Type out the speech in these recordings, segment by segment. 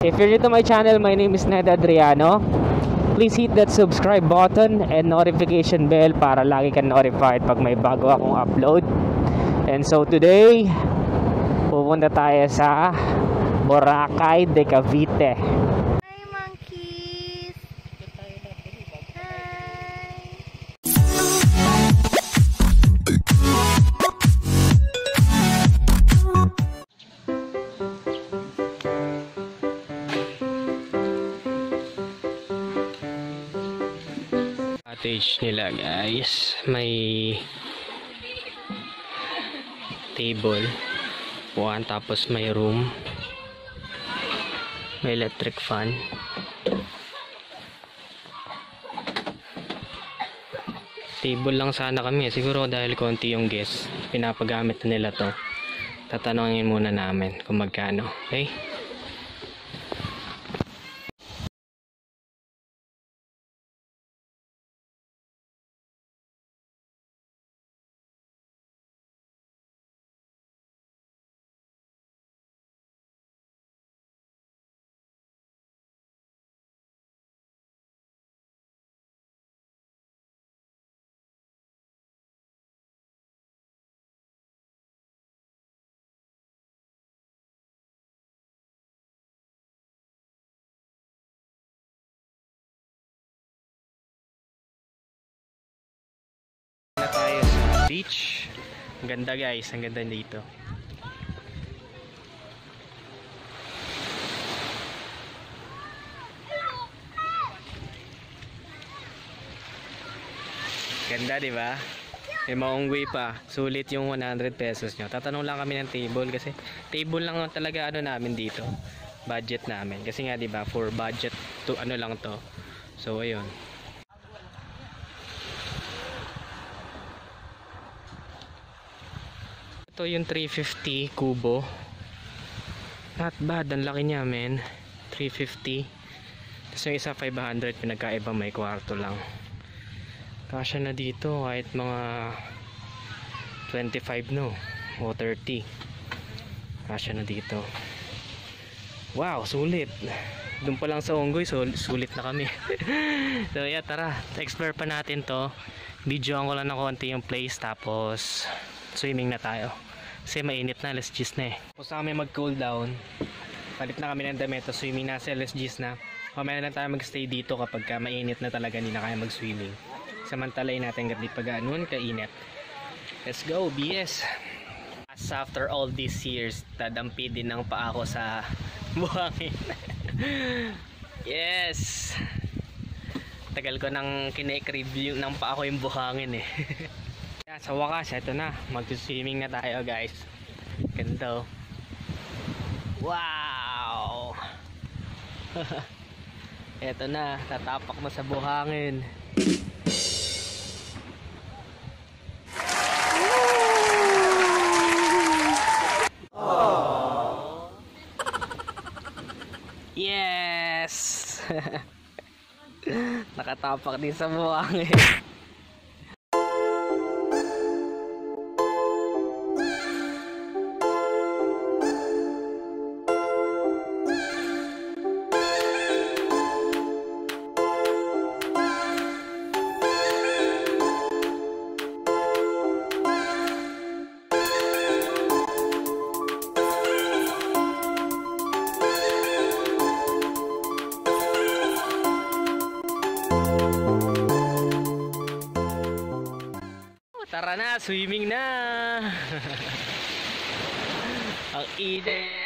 If you're new to my channel, my name is Ned Adriano. Please hit that subscribe button and notification bell para lagi kang notified pag may bago akong upload. And so today, pupunta tayo sa Boracay de Cavite. Hi monkeys! Hi! Cottage nila guys, may table, upuan, tapos may room, may electric fan. Table lang sana kami, siguro dahil konti yung guest, pinapagamit na nila to. Tatanungin muna namin kung magkano. Okay? Na tayo sa beach. Ang ganda guys, ang ganda dito. Ganda, di ba? May maunggoy pa. Sulit yung 100 pesos nyo. Tatanong lang kami ng table kasi table lang talaga ano namin dito. Budget namin. Kasi nga di ba, for budget to ano lang to. So ayun. Ito yung 350 kubo. Not bad, ang laki niya men. 350. Tapos yung isa 500, pinagkaiba may kwarto lang. Kasya na dito kahit mga 25 no o 30. Kasya na dito. Wow, sulit. Doon pa lang sa Onggoy, so sulit na kami. So yeah, tara, explore pa natin to. Videoan ko lang ng konti yung place, tapos swimming na tayo kasi mainit na, alas 10 na eh. Tapos na kami mag cool down, palit na kami ng damit, swimming na sa alas 10 na. Mamaya na lang tayo magstay dito kapag mainit na talaga, hindi na kaya mag swimming. Samantalain natin gati pag anuan kainit. Let's go BS. As after all these years, tadampi din ng paa ko sa buhangin. Yes, tagal ko nang kine-crave ng paa ko yung buhangin eh. Yeah, sa wakas, ito na, mag-swimming na tayo guys. Ganda. Wow. Ito na, tatapak mo sa buhangin. Yes. Nakatapak din sa buhangin. Tara na, swimming na. Ang init.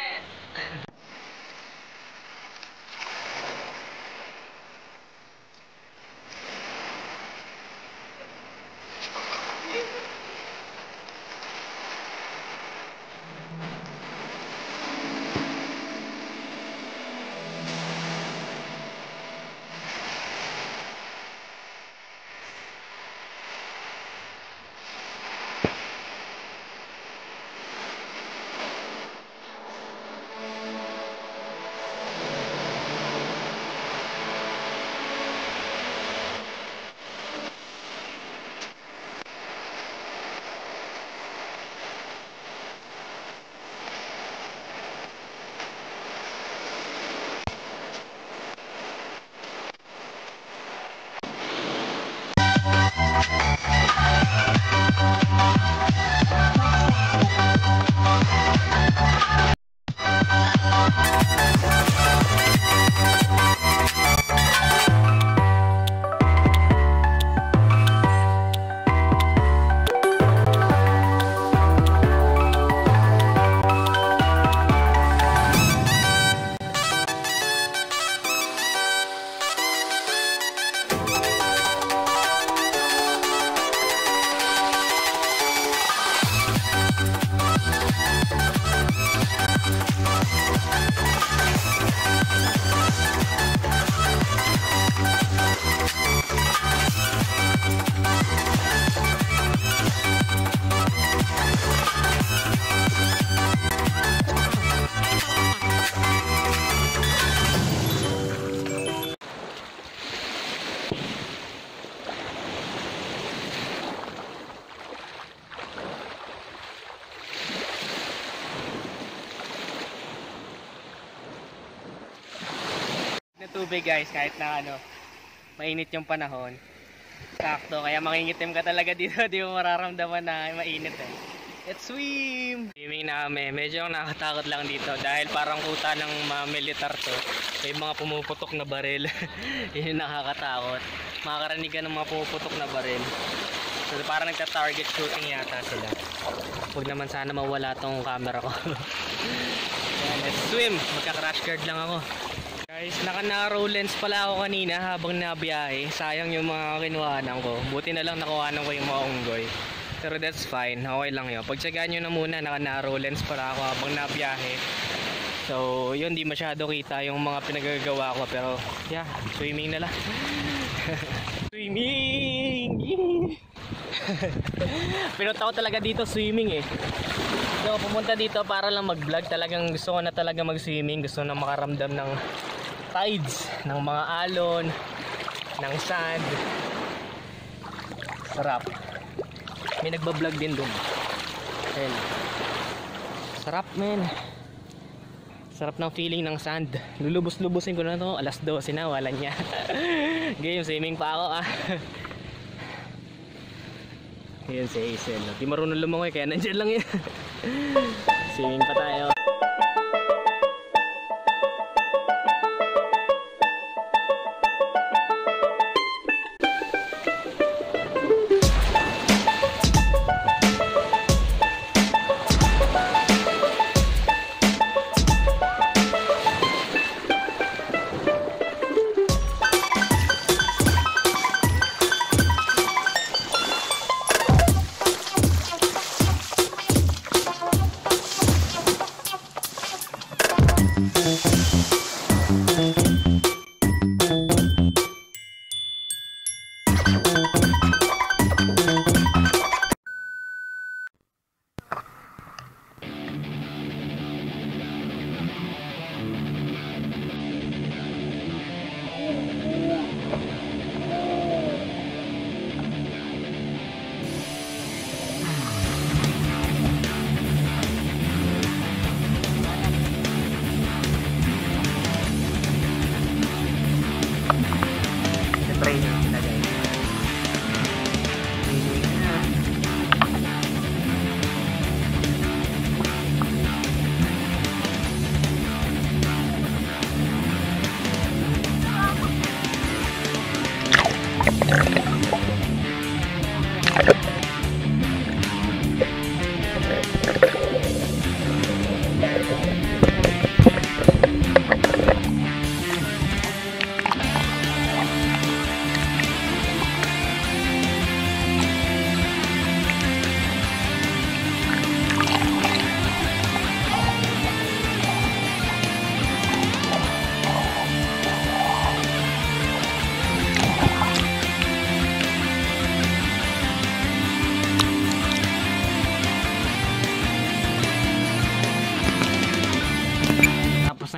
tubig guys kahit na mainit yung panahon. Sakto, kaya makingitim ka talaga dito, di mo mararamdaman na mainit eh. Let's swim! Swimming na kami, medyo nakakatakot lang dito dahil parang kuta ng mga militar to. May mga pumuputok na baril. Yun yung nakakatakot. Makakarinig ka ng mga pumuputok na baril. So parang nagta-target shooting yata sila. Huwag naman sana mawala tong camera ko. Yan, let's swim! Magka-crash guard lang ako. Guys, naka-narrow lens pala ako kanina habang nabiyahe. Sayang yung mga kinuhanan ko. Buti na lang nakuhanan ko yung mga unggoy. Pero that's fine, okay lang yun. Pagtsagaan nyo na muna, naka-narrow lens pala ako habang nabiyahe. So yun, di masyado kita yung mga pinagagawa ko. Pero yeah, swimming na lang. Swimming! Pinunta ko talaga dito swimming eh. So pumunta dito para lang mag-vlog. Talagang gusto ko na talaga mag-swimming. Gusto na makaramdam ng tides, ng mga alon, ng sand. Sarap. May nagbablog din dun. Ayun. Sarap men. Sarap ng feeling ng sand. Lulubos-lubusin ko na to. Alas 12 na, wala niya. Game, swimming pa ako ah. Ayun si Hazel. Di marunong lumangoy kaya nandiyan lang yan. Swimming pa tayo.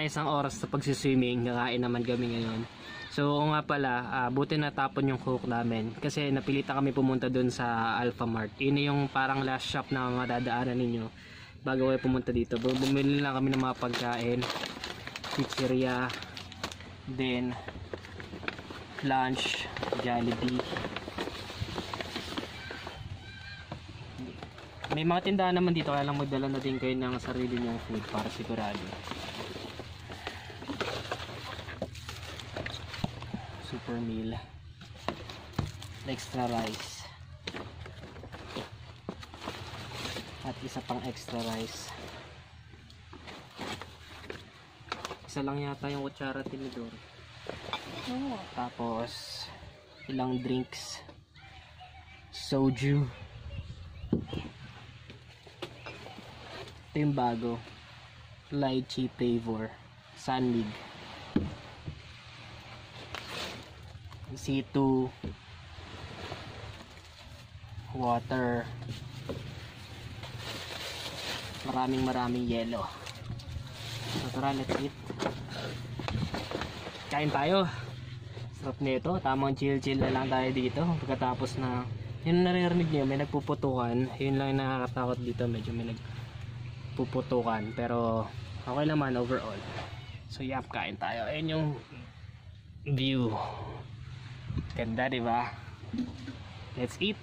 Isang oras sa pagsiswimming, kakain naman kami ngayon. So nga pala, buti natapon yung coke namin kasi napilitan kami pumunta dun sa Alpha Mart. Yun yung parang last shop na madadaanan ninyo bago kayo pumunta dito. Bumili lang kami ng mga pagkain, pizzeria, then lunch, Jollibee. May mga tindahan naman dito, kaya lang magdala na din kayo ng sarili nyong food para sigurado. Super meal, extra rice at isa pang extra rice. Isa lang yata yung kutsara tinidor. Tapos ilang drinks, soju. Ito yung bago, lychee flavor, Sanmig. C2, water, maraming yelo. So tara, let's eat. Kain tayo. Sarap nito, tamang chill na lang tayo dito. Pagkatapos na yun naririnig nyo, may nagpuputukan. Yun lang yung nakakatakot dito, medyo may nagpuputukan, pero okay naman overall. So yap, kain tayo. Ayun yung view. Ganda, di ba? Let's eat.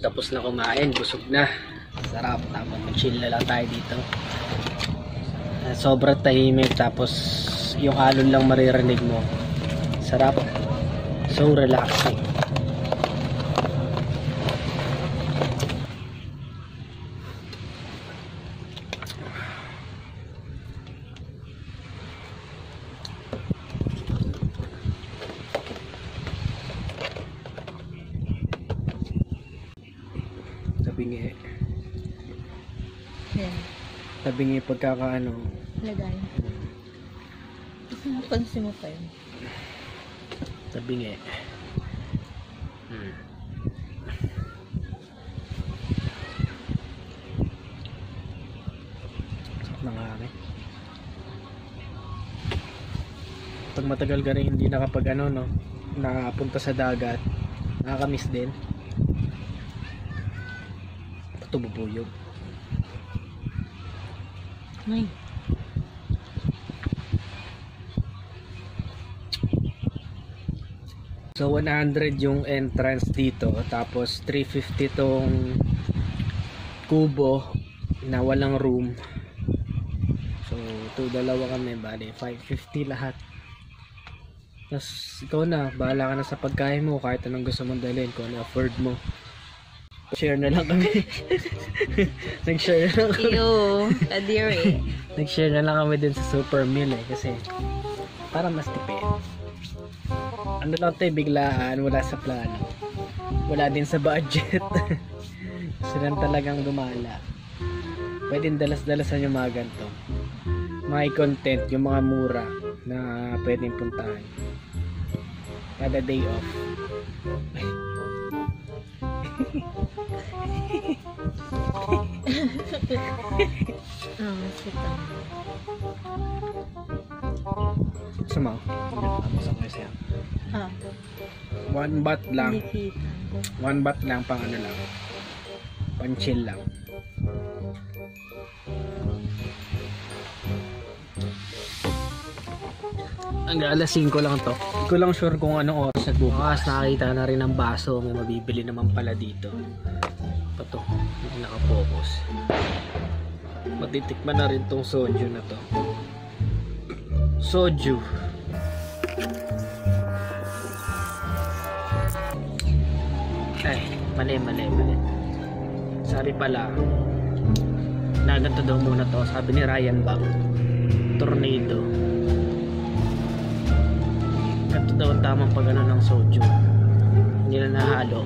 Tapos na kumain, busog na. Sarap, tapos chill na lang tayo dito. Sobrang tahimik, tapos yung alon lang maririnig mo. Sarap, so relaxing. Tabingi. Yan. Tabingi pagkakaano. Lagay. Napansin mo pa yun. Tabingi. Sarap na nga kami. Pag matagal ka rin hindi nakapag ano, no, nakapunta sa dagat, nakakamiss din. Ito bubuyog. Ay. So 100 yung entrance dito, tapos 350 tong kubo na walang room. So dalawa kami, bali 550 lahat. Tapos ikaw na, bahala ka na sa pagkain mo, kahit anong gusto mong dalhin, kung ano afford mo. Share na lang kami. Nag-share na lang kami. Ew, kadiri. Nag-share na lang kami din sa super meal kasi para mas tipid. Ano lang tayo, biglaan, wala sa plano, wala din sa budget. Silang talagang gumala. Pwedeng dalas-dalasan yung mga ganito, mga content, yung mga mura na pwedeng puntahan kada day off. Sita. Sama siya. One baht lang. Hindi kita. One baht lang, pang ano lang, pang chill lang. Hanggang alas 5 lang to. Hindi ko lang sure kung anong oras nagbubukas. Nakakita na rin ng baso. May mabibili naman pala dito. Ito, hindi nakapokus. Matitikman na rin tong soju na to. Soju. Ay, mali. Sabi pala, na ganito daw muna to. Sabi ni Ryan Bang, tornado. Ganito daw ang tamang pagano ng soju. Hindi na nahalo.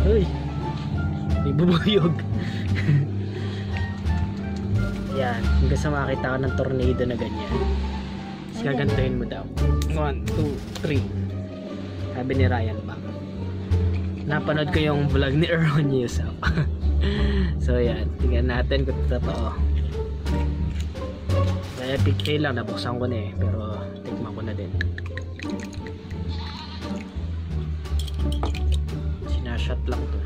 Uy, may bubuyog. Yan, hanggang sa makakita ka ng tornado na ganyan. Tapos gagantuhin mo daw. 1, 2, 3. Sabi ni Ryan Bang. Napanood ko yung vlog ni Erron Yusuf. So yan, tingnan natin kung totoo. May epic fail lang, nabuksan ko na eh, pero tikman ko na din. Sinashot lang to.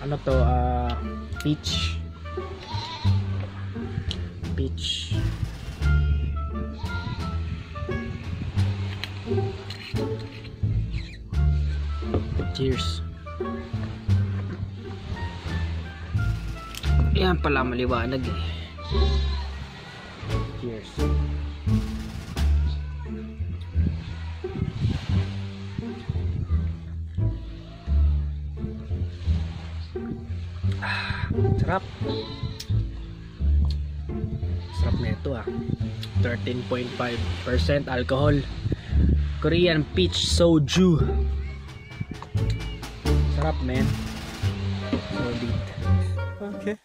Ano to, peach. Cheers. Yan pala, maliwanag eh. Cheers. Sarap. Sarap na ito 13.5% alcohol. Korean peach soju. Sarap, man. Solid. Okay.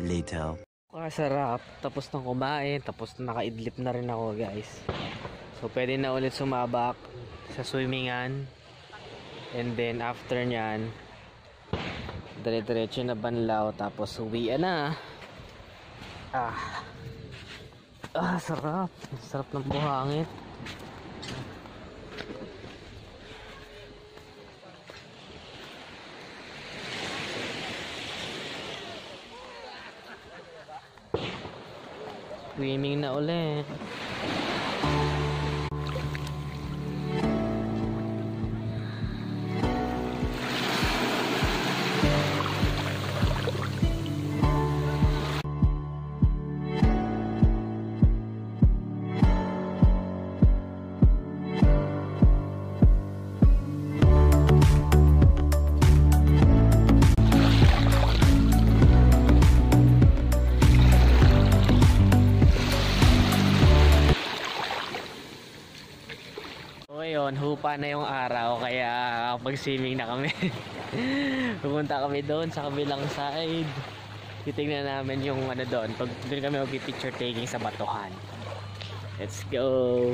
later. Sarap. Tapos na kumain. Tapos na nakaidlip na rin ako guys. So pwede na ulit sumabak sa swimmingan. And then after nyan, dire-diretso na banlaw. Tapos uwian na. Sarap. Sarap ng buhangin. Swimming na ulit. Ngayon, hupa na yung araw kaya pag-swimming na kami. Pupunta kami doon sa kabilang side. Titingnan namin yung ano doon. Pag doon kami mag-picture taking sa batuhan. Let's go!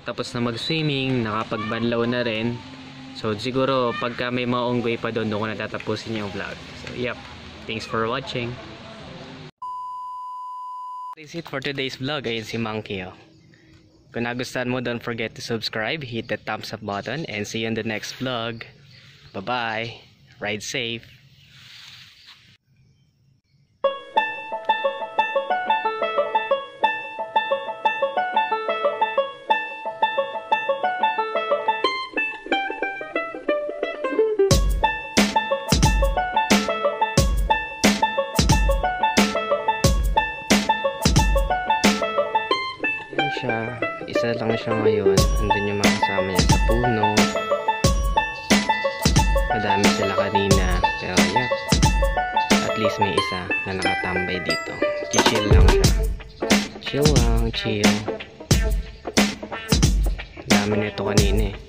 Tapos na mag-swimming, nakapagbanlaw na rin. So siguro pagka may mga onggoy pa doon, ko natatapusin yung vlog. So yep, thanks for watching. That's it for today's vlog. Ayun si Monkey. Kung nagustuhan mo, don't forget to subscribe, hit the thumbs up button, and see you in the next vlog. Bye bye, ride safe. Isa lang siya ngayon. Andun yung mga kasama niya sa puno. Madami sila kanina. Pero yeah, at least may isa na nakatambay dito. Chill lang siya. Chill lang, chill. Dami nito kanina eh.